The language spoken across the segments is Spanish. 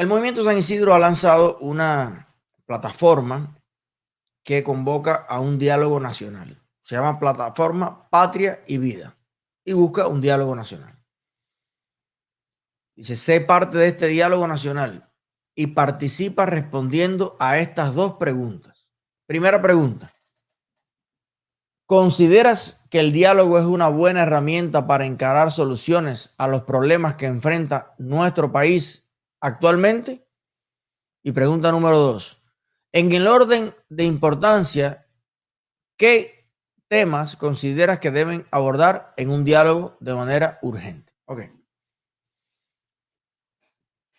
El Movimiento San Isidro ha lanzado una plataforma que convoca a un diálogo nacional. Se llama Plataforma Patria y Vida y busca un diálogo nacional. Dice, sé parte de este diálogo nacional y participa respondiendo a estas dos preguntas. Primera pregunta, ¿consideras que el diálogo es una buena herramienta para encarar soluciones a los problemas que enfrenta nuestro país actualmente? Y pregunta número 2, en el orden de importancia, ¿qué temas consideras que deben abordar en un diálogo de manera urgente? Ok.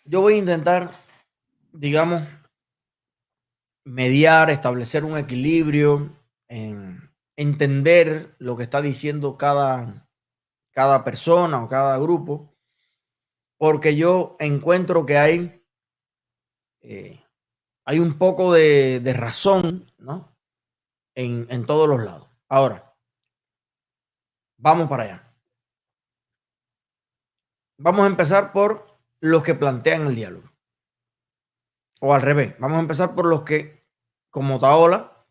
Yo voy a intentar, digamos, mediar, establecer un equilibrio, entender lo que está diciendo cada persona o cada grupo, porque yo encuentro que hay un poco de razón, ¿no? En todos los lados. Ahora, vamos para allá. Vamos a empezar por los que plantean el diálogo. O al revés, vamos a empezar por los que, como Otaola,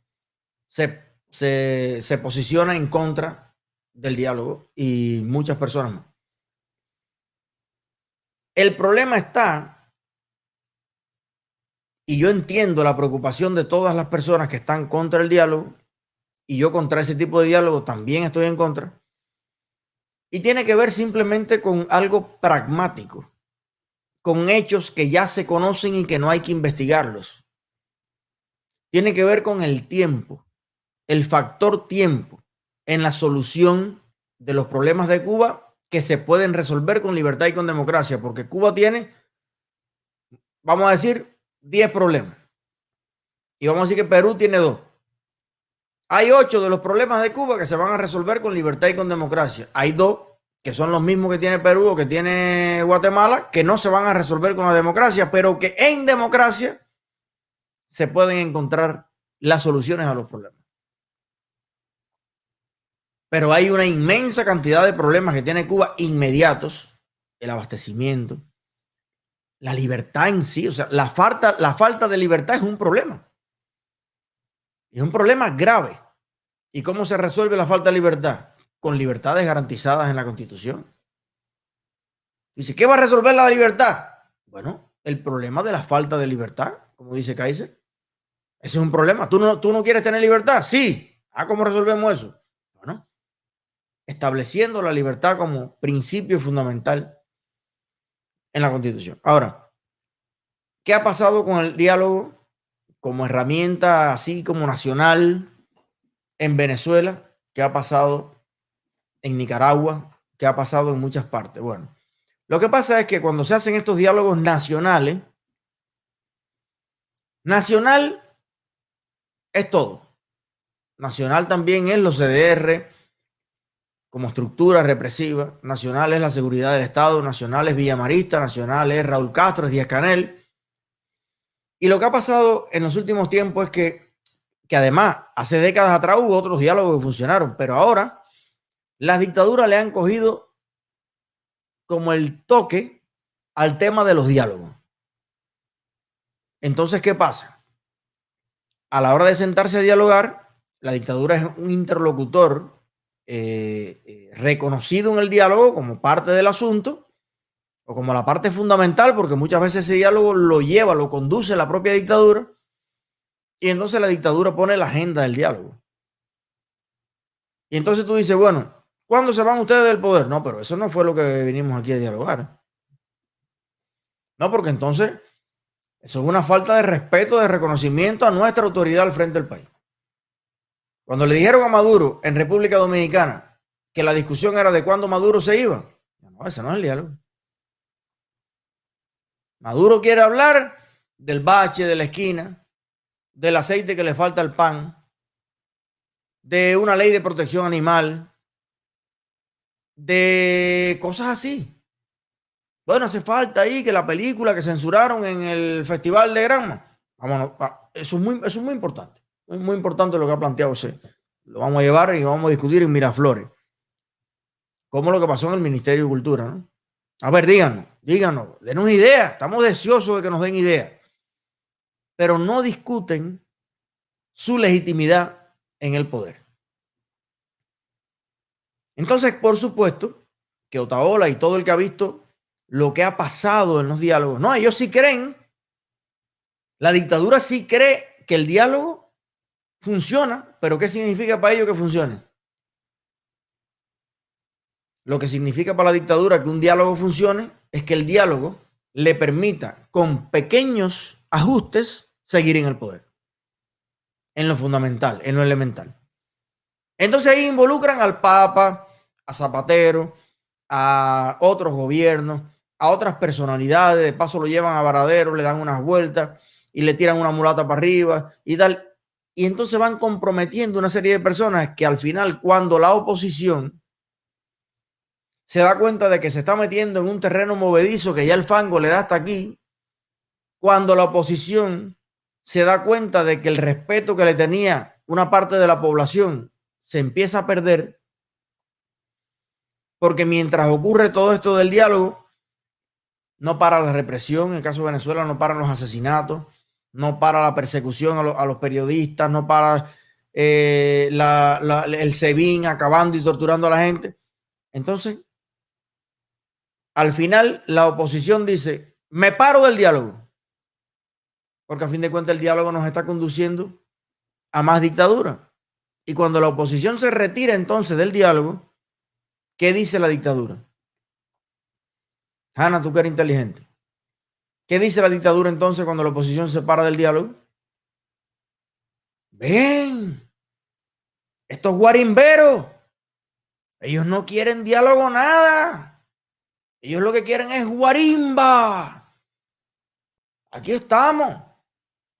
se posiciona en contra del diálogo y muchas personas más. El problema está, y yo entiendo la preocupación de todas las personas que están contra el diálogo, y yo contra ese tipo de diálogo también estoy en contra, y tiene que ver simplemente con algo pragmático, con hechos que ya se conocen y que no hay que investigarlos. Tiene que ver con el tiempo, el factor tiempo en la solución de los problemas de Cuba que se pueden resolver con libertad y con democracia, porque Cuba tiene, vamos a decir, 10 problemas. Y vamos a decir que Perú tiene 2. Hay 8 de los problemas de Cuba que se van a resolver con libertad y con democracia. Hay 2 que son los mismos que tiene Perú o que tiene Guatemala, que no se van a resolver con la democracia, pero que en democracia se pueden encontrar las soluciones a los problemas. Pero hay una inmensa cantidad de problemas que tiene Cuba inmediatos, el abastecimiento, la libertad en sí, o sea, la falta de libertad es un problema. Es un problema grave. ¿Y cómo se resuelve la falta de libertad? Con libertades garantizadas en la Constitución. Dice, ¿qué va a resolver la libertad? Bueno, el problema de la falta de libertad, como dice Kaiser. Ese es un problema. ¿Tú no quieres tener libertad? Sí. ¿Cómo resolvemos eso? Bueno, estableciendo la libertad como principio fundamental en la Constitución. Ahora, ¿qué ha pasado con el diálogo como herramienta así como nacional en Venezuela? ¿Qué ha pasado en Nicaragua? ¿Qué ha pasado en muchas partes? Bueno, lo que pasa es que cuando se hacen estos diálogos nacionales, nacional es todo. Nacional también es los CDR como estructura represiva. Nacional es la seguridad del Estado. Nacional es Villamarista. Nacional es Raúl Castro, es Díaz-Canel. Y lo que ha pasado en los últimos tiempos es que además hace décadas atrás hubo otros diálogos que funcionaron, pero ahora las dictaduras le han cogido como el toque al tema de los diálogos. Entonces, ¿qué pasa? A la hora de sentarse a dialogar, la dictadura es un interlocutor reconocido en el diálogo como parte del asunto o como la parte fundamental, porque muchas veces ese diálogo lo conduce la propia dictadura, y entonces la dictadura pone la agenda del diálogo. Y entonces tú dices, bueno, ¿cuándo se van ustedes del poder? No, pero eso no fue lo que vinimos aquí a dialogar. No, porque entonces eso es una falta de respeto, de reconocimiento a nuestra autoridad al frente del país. Cuando le dijeron a Maduro en República Dominicana que la discusión era de cuándo Maduro se iba, no, ese no es el diálogo. Maduro quiere hablar del bache de la esquina, del aceite que le falta al pan, de una ley de protección animal, de cosas así. Bueno, hace falta ahí que la película que censuraron en el Festival de Granma. Vámonos, eso es muy importante. Es muy importante lo que ha planteado usted. Lo vamos a llevar y vamos a discutir en Miraflores. Como lo que pasó en el Ministerio de Cultura, ¿no? A ver, díganos. díganos, denos ideas. Estamos deseosos de que nos den ideas. Pero no discuten su legitimidad en el poder. Entonces, por supuesto, que Otaola y todo el que ha visto lo que ha pasado en los diálogos, no, ellos sí creen, la dictadura sí cree que el diálogo funciona, pero ¿qué significa para ellos que funcione? Lo que significa para la dictadura que un diálogo funcione es que el diálogo le permita, con pequeños ajustes, seguir en el poder, en lo fundamental, en lo elemental. Entonces ahí involucran al Papa, a Zapatero, a otros gobiernos, a otras personalidades, de paso lo llevan a Varadero, le dan unas vueltas y le tiran una mulata para arriba y tal. Y entonces van comprometiendo una serie de personas que al final, cuando la oposición se da cuenta de que se está metiendo en un terreno movedizo, que ya el fango le da hasta aquí, cuando la oposición se da cuenta de que el respeto que le tenía una parte de la población se empieza a perder, porque mientras ocurre todo esto del diálogo, no para la represión, en el caso de Venezuela no paran los asesinatos, no para la persecución a los periodistas, no para el SEBIN acabando y torturando a la gente. Entonces, al final, la oposición dice, me paro del diálogo, porque a fin de cuentas el diálogo nos está conduciendo a más dictadura. Y cuando la oposición se retira entonces del diálogo, ¿qué dice la dictadura? Hanna, tú que eres inteligente. ¿Qué dice la dictadura entonces cuando la oposición se para del diálogo? Ven, estos guarimberos, ellos no quieren diálogo nada. Ellos lo que quieren es guarimba. Aquí estamos.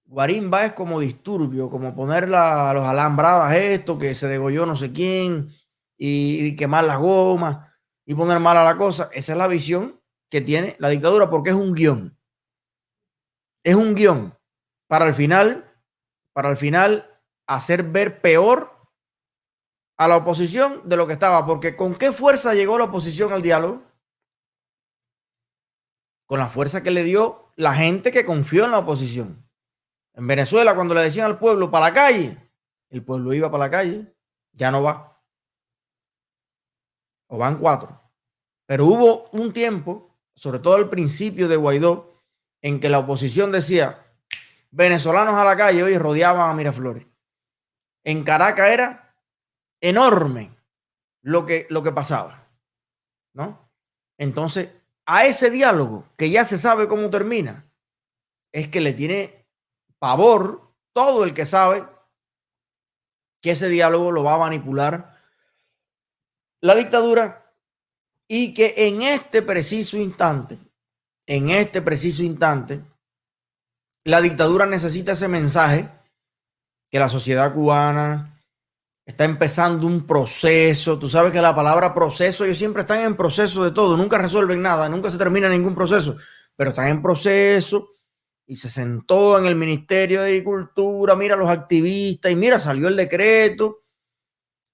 Guarimba es como disturbio, como poner los alambradas esto, que se degolló no sé quién, y quemar las gomas, y poner mala la cosa. Esa es la visión que tiene la dictadura, porque es un guión. Es un guión para al final hacer ver peor a la oposición de lo que estaba. Porque ¿con qué fuerza llegó la oposición al diálogo? Con la fuerza que le dio la gente que confió en la oposición. En Venezuela, cuando le decían al pueblo para la calle, el pueblo iba para la calle, ya no va. O van 4. Pero hubo un tiempo, sobre todo al principio de Guaidó, en que la oposición decía, venezolanos a la calle, hoy rodeaban a Miraflores. En Caracas era enorme lo que pasaba, ¿no? Entonces, a ese diálogo, que ya se sabe cómo termina, es que le tiene pavor todo el que sabe que ese diálogo lo va a manipular la dictadura y que en este preciso instante, la dictadura necesita ese mensaje que la sociedad cubana está empezando un proceso. Tú sabes que la palabra proceso, ellos siempre están en proceso de todo, nunca resuelven nada, nunca se termina ningún proceso, pero están en proceso. Y se sentó en el Ministerio de Agricultura, mira los activistas y mira, salió el decreto.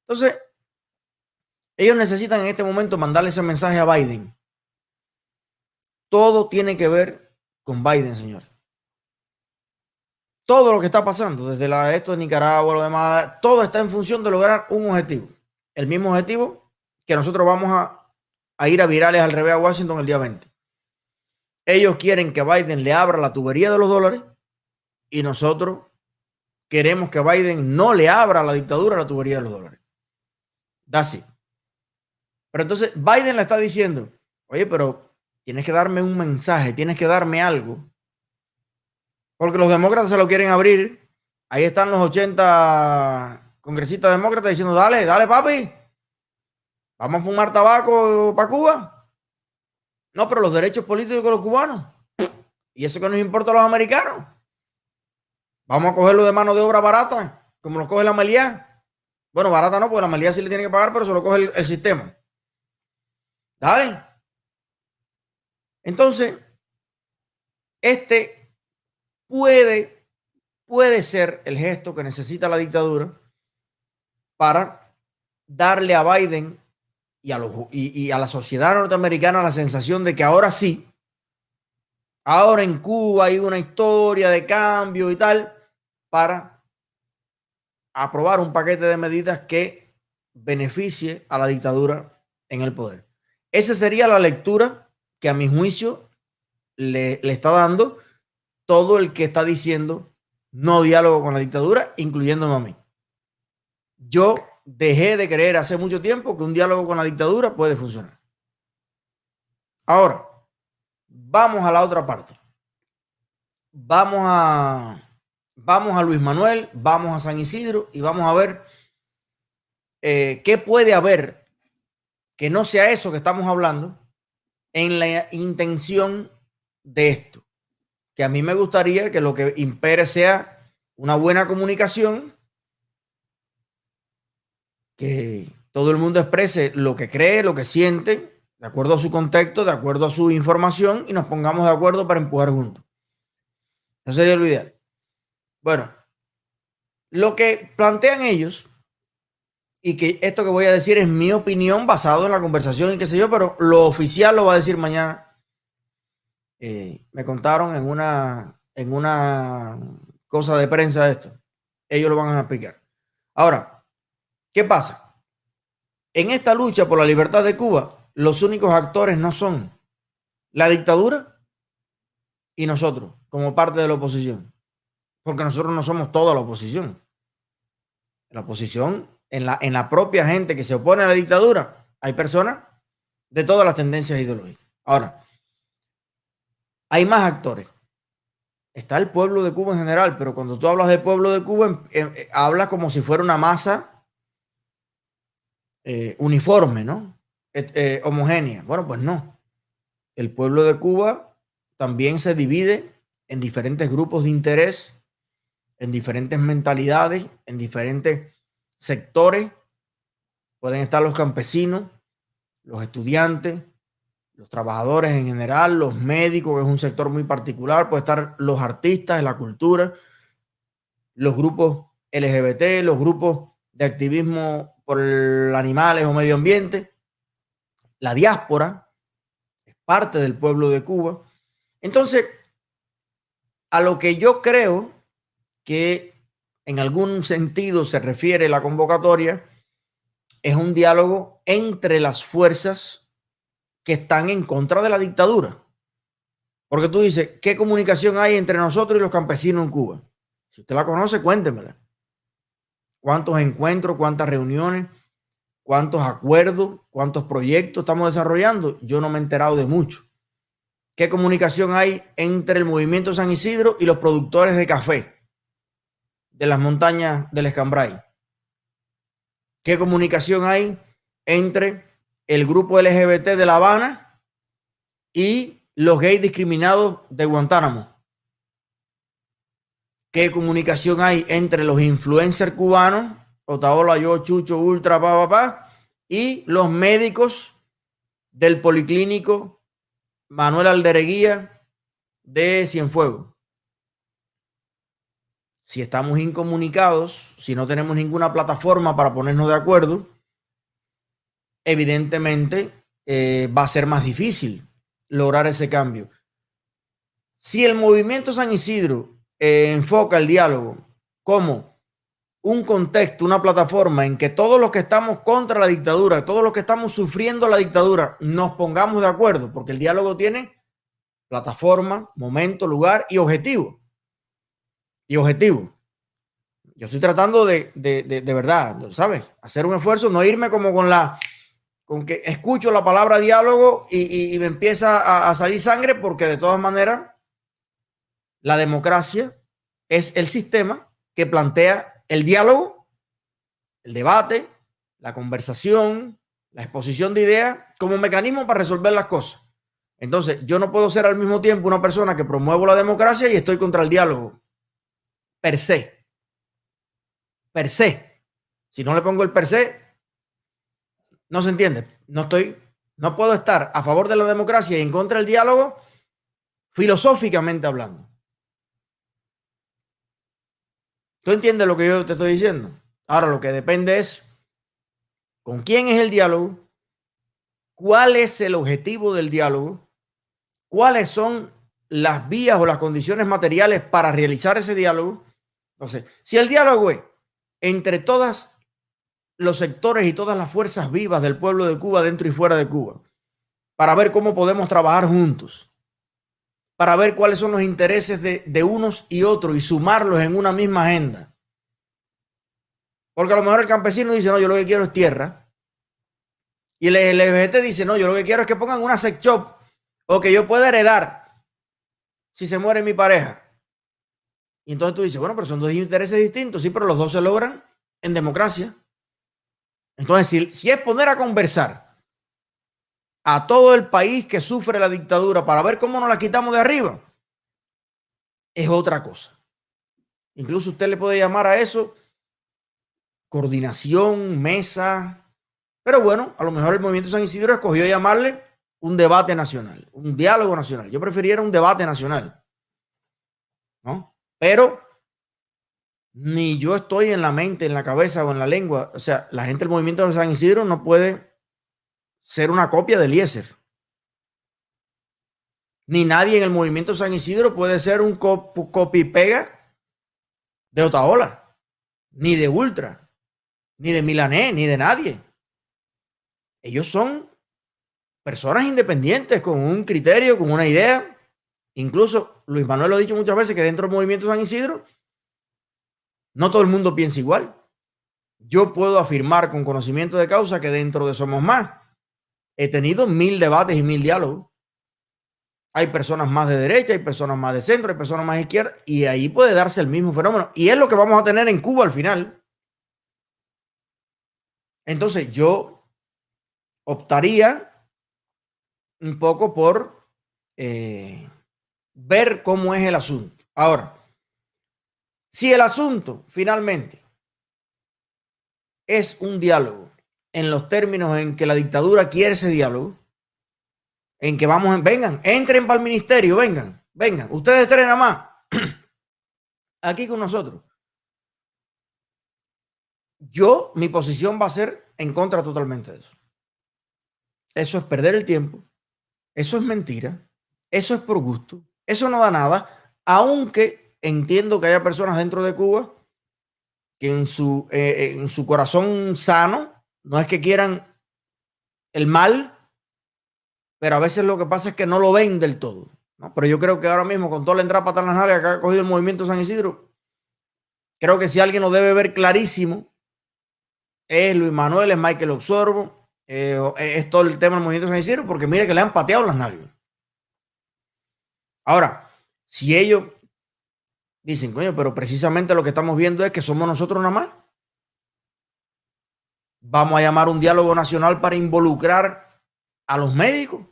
Entonces, ellos necesitan en este momento mandarle ese mensaje a Biden. Todo tiene que ver con Biden, señor. Todo lo que está pasando, desde esto de Nicaragua, lo demás, todo está en función de lograr un objetivo. El mismo objetivo que nosotros vamos a ir a virales al revés a Washington el día 20. Ellos quieren que Biden le abra la tubería de los dólares y nosotros queremos que Biden no le abra a la dictadura la tubería de los dólares. That's it. Pero entonces Biden le está diciendo, oye, pero tienes que darme un mensaje, tienes que darme algo. Porque los demócratas se lo quieren abrir. Ahí están los 80 congresistas demócratas diciendo, dale, dale, papi. Vamos a fumar tabaco para Cuba. No, pero los derechos políticos de los cubanos. Y eso que nos importa a los americanos. Vamos a cogerlo de mano de obra barata, como lo coge la Meliá. Bueno, barata no, porque la Meliá sí le tiene que pagar, pero se lo coge el sistema. Dale. Entonces, este puede ser el gesto que necesita la dictadura para darle a Biden y a la sociedad norteamericana la sensación de que ahora sí Ahora en Cuba hay una historia de cambio y tal para aprobar un paquete de medidas que beneficie a la dictadura en el poder. Esa sería la lectura que a mi juicio le está dando todo el que está diciendo no diálogo con la dictadura, incluyéndome a mí. Yo dejé de creer hace mucho tiempo que un diálogo con la dictadura puede funcionar. Ahora, vamos a la otra parte. Vamos a Luis Manuel, vamos a San Isidro y vamos a ver qué puede haber que no sea eso que estamos hablando en la intención de esto. Que a mí me gustaría que lo que impere sea una buena comunicación, que todo el mundo exprese lo que cree, lo que siente, de acuerdo a su contexto, de acuerdo a su información, y nos pongamos de acuerdo para empujar juntos. Eso sería lo ideal. Bueno, lo que plantean ellos, y que esto que voy a decir es mi opinión basado en la conversación y qué sé yo, pero lo oficial lo va a decir mañana. Me contaron en una cosa de prensa de esto. Ellos lo van a explicar. Ahora, ¿qué pasa? En esta lucha por la libertad de Cuba, los únicos actores no son la dictadura y nosotros, como parte de la oposición. Porque nosotros no somos toda la oposición. La oposición, en la propia gente que se opone a la dictadura, hay personas de todas las tendencias ideológicas. Ahora, hay más actores. Está el pueblo de Cuba en general, pero cuando tú hablas del pueblo de Cuba, hablas como si fuera una masa uniforme, ¿no? Homogénea. Bueno, pues no. El pueblo de Cuba también se divide en diferentes grupos de interés, en diferentes mentalidades, en diferentes sectores. Pueden estar los campesinos, los estudiantes, los trabajadores en general, los médicos, que es un sector muy particular, puede estar los artistas de la cultura, los grupos LGBT, los grupos de activismo por animales o medio ambiente, la diáspora es parte del pueblo de Cuba. Entonces, a lo que yo creo que en algún sentido se refiere la convocatoria es un diálogo entre las fuerzas que están en contra de la dictadura. Porque tú dices, ¿qué comunicación hay entre nosotros y los campesinos en Cuba? Si usted la conoce, cuéntemela. ¿Cuántos encuentros, cuántas reuniones, cuántos acuerdos, cuántos proyectos estamos desarrollando? Yo no me he enterado de mucho. ¿Qué comunicación hay entre el movimiento San Isidro y los productores de café de las montañas del Escambray? ¿Qué comunicación hay entre el grupo LGBT de La Habana y los gays discriminados de Guantánamo? ¿Qué comunicación hay entre los influencers cubanos, Otaola, yo, Chucho, Ultra, y los médicos del Policlínico Manuel Aldereguía de Cienfuegos? Si estamos incomunicados, si no tenemos ninguna plataforma para ponernos de acuerdo, evidentemente va a ser más difícil lograr ese cambio. Si el movimiento San Isidro enfoca el diálogo como un contexto, una plataforma en que todos los que estamos contra la dictadura, todos los que estamos sufriendo la dictadura, nos pongamos de acuerdo, porque el diálogo tiene plataforma, momento, lugar y objetivo. Yo estoy tratando de verdad, ¿sabes? Hacer un esfuerzo, no irme como con que escucho la palabra diálogo y me empieza a salir sangre, porque de todas maneras la democracia es el sistema que plantea el diálogo, el debate, la conversación, la exposición de ideas como mecanismo para resolver las cosas. Entonces, yo no puedo ser al mismo tiempo una persona que promuevo la democracia y estoy contra el diálogo. Per se. Per se. Si no le pongo el per se, no se entiende. No puedo estar a favor de la democracia y en contra del diálogo filosóficamente hablando. ¿Tú entiendes lo que yo te estoy diciendo? Ahora lo que depende es con quién es el diálogo, cuál es el objetivo del diálogo, cuáles son las vías o las condiciones materiales para realizar ese diálogo. Entonces, si el diálogo es entre todos los sectores y todas las fuerzas vivas del pueblo de Cuba, dentro y fuera de Cuba, para ver cómo podemos trabajar juntos, para ver cuáles son los intereses de unos y otros y sumarlos en una misma agenda. Porque a lo mejor el campesino dice, no, yo lo que quiero es tierra. Y el LGBT dice, no, yo lo que quiero es que pongan una sex shop o que yo pueda heredar si se muere mi pareja. Y entonces tú dices, bueno, pero son dos intereses distintos. Sí, pero los dos se logran en democracia. Entonces, si es poner a conversar a todo el país que sufre la dictadura para ver cómo nos la quitamos de arriba, es otra cosa. Incluso usted le puede llamar a eso coordinación, mesa. Pero bueno, a lo mejor el Movimiento San Isidro escogió llamarle un debate nacional, un diálogo nacional. Yo preferiría un debate nacional, ¿no? Pero ni yo estoy en la mente, en la cabeza o en la lengua. O sea, la gente del Movimiento de San Isidro no puede ser una copia de Eliezer. Ni nadie en el Movimiento San Isidro puede ser un copy-pega de Otaola, ni de Ultra, ni de Milané, ni de nadie. Ellos son personas independientes, con un criterio, con una idea. Incluso Luis Manuel lo ha dicho muchas veces que dentro del Movimiento San Isidro no todo el mundo piensa igual. Yo puedo afirmar con conocimiento de causa que dentro de Somos Más he tenido 1000 debates y 1000 diálogos. Hay personas más de derecha, hay personas más de centro, hay personas más de izquierda, y ahí puede darse el mismo fenómeno. Y es lo que vamos a tener en Cuba al final. Entonces yo optaría un poco por ver cómo es el asunto. Ahora, si el asunto finalmente es un diálogo en los términos en que la dictadura quiere ese diálogo, en que vengan, entren para el ministerio, vengan, ustedes tres nada más, aquí con nosotros. Mi posición va a ser en contra totalmente de eso. Eso es perder el tiempo, eso es mentira, eso es por gusto, eso no da nada, aunque entiendo que haya personas dentro de Cuba que en su corazón sano, no es que quieran el mal, pero a veces lo que pasa es que no lo ven del todo, ¿no? Pero yo creo que ahora mismo, con toda la entrada para las nalgas que ha cogido el Movimiento San Isidro, creo que si alguien lo debe ver clarísimo, es Luis Manuel, es Michael Osorbo, es todo el tema del Movimiento San Isidro, porque mire que le han pateado las nalgas. Ahora, si ellos dicen, coño, pero precisamente lo que estamos viendo es que somos nosotros nada más, vamos a llamar un diálogo nacional para involucrar a los médicos,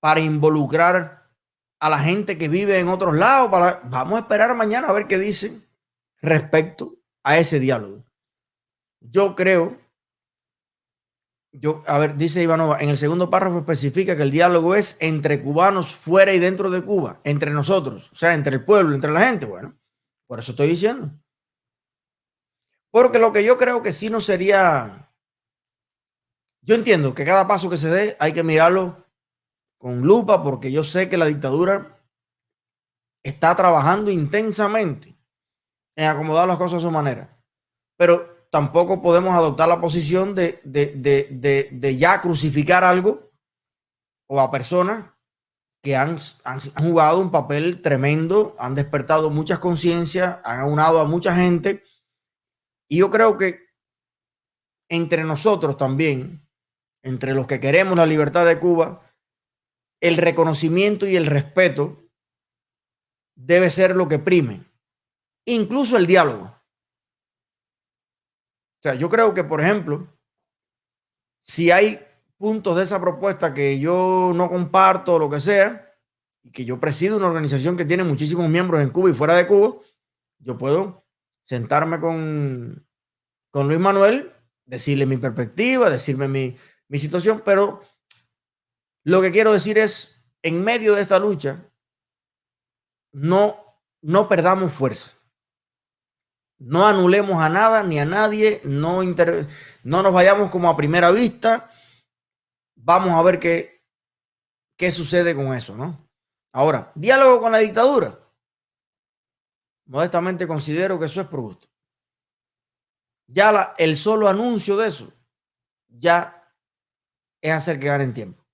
para involucrar a la gente que vive en otros lados. Vamos a esperar mañana a ver qué dicen respecto a ese diálogo. Yo creo, a ver, dice Ivanova, en el segundo párrafo especifica que el diálogo es entre cubanos fuera y dentro de Cuba, entre nosotros, o sea, entre el pueblo, entre la gente. Bueno, por eso estoy diciendo. Porque lo que yo creo que sí no sería, yo entiendo que cada paso que se dé hay que mirarlo con lupa, porque yo sé que la dictadura está trabajando intensamente en acomodar las cosas a su manera, pero tampoco podemos adoptar la posición de ya crucificar algo o a personas que han jugado un papel tremendo, han despertado muchas conciencias, han aunado a mucha gente, y yo creo que entre nosotros también, entre los que queremos la libertad de Cuba, el reconocimiento y el respeto debe ser lo que prime, incluso el diálogo. O sea, yo creo que, por ejemplo, si hay puntos de esa propuesta que yo no comparto o lo que sea, y que yo presido una organización que tiene muchísimos miembros en Cuba y fuera de Cuba, yo puedo sentarme con Luis Manuel, decirle mi perspectiva, decirme mi situación, pero lo que quiero decir es, en medio de esta lucha, no perdamos fuerza. No anulemos a nada ni a nadie, no nos vayamos como a primera vista. Vamos a ver qué sucede con eso, ¿no? Ahora, diálogo con la dictadura. Modestamente considero que eso es por gusto. Ya el solo anuncio de eso ya es hacer que ganen tiempo.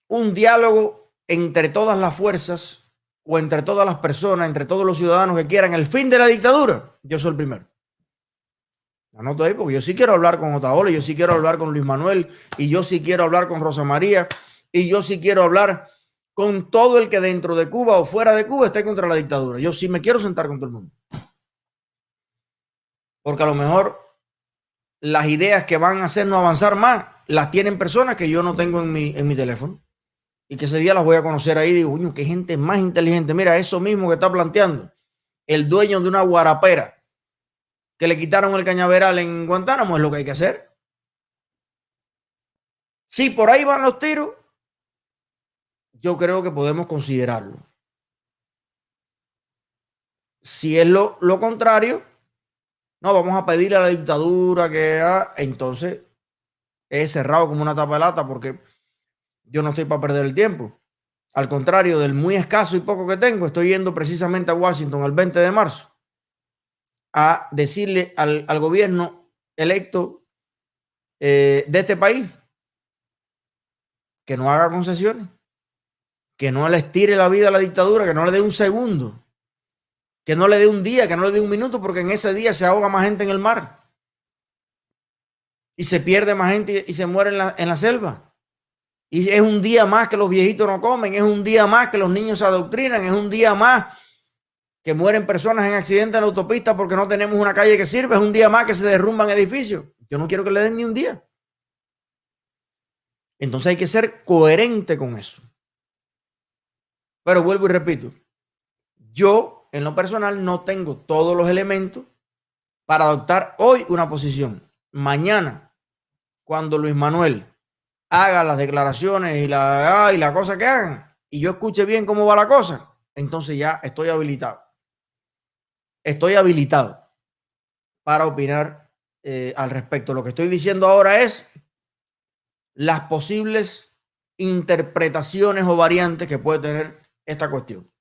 Un diálogo entre todas las fuerzas o entre todas las personas, entre todos los ciudadanos que quieran el fin de la dictadura, yo soy el primero. Anoto ahí porque yo sí quiero hablar con Otaola, yo sí quiero hablar con Luis Manuel, y yo sí quiero hablar con Rosa María, y yo sí quiero hablar con todo el que dentro de Cuba o fuera de Cuba esté contra la dictadura. Yo sí me quiero sentar con todo el mundo. Porque a lo mejor las ideas que van a hacernos avanzar más las tienen personas que yo no tengo en mi teléfono. Y que ese día las voy a conocer ahí y digo, uy, qué gente más inteligente. Mira, eso mismo que está planteando el dueño de una guarapera que le quitaron el cañaveral en Guantánamo es lo que hay que hacer. Si por ahí van los tiros, yo creo que podemos considerarlo. Si es lo contrario, no, vamos a pedirle a la dictadura que entonces es cerrado como una tapa de lata porque yo no estoy para perder el tiempo. Al contrario del muy escaso y poco que tengo, estoy yendo precisamente a Washington el 20 de marzo a decirle al gobierno electo de este país que no haga concesiones, que no le estire la vida a la dictadura, que no le dé un segundo, que no le dé un día, que no le dé un minuto, porque en ese día se ahoga más gente en el mar y se pierde más gente y se muere en la selva. Y es un día más que los viejitos no comen, es un día más que los niños se adoctrinan, es un día más que mueren personas en accidentes en la autopista porque no tenemos una calle que sirva, es un día más que se derrumban edificios. Yo no quiero que le den ni un día. Entonces hay que ser coherente con eso. Pero vuelvo y repito, yo en lo personal no tengo todos los elementos para adoptar hoy una posición. Mañana, cuando Luis Manuel haga las declaraciones y la cosa que hagan, y yo escuche bien cómo va la cosa, entonces ya estoy habilitado. Estoy habilitado para opinar al respecto. Lo que estoy diciendo ahora es las posibles interpretaciones o variantes que puede tener esta cuestión.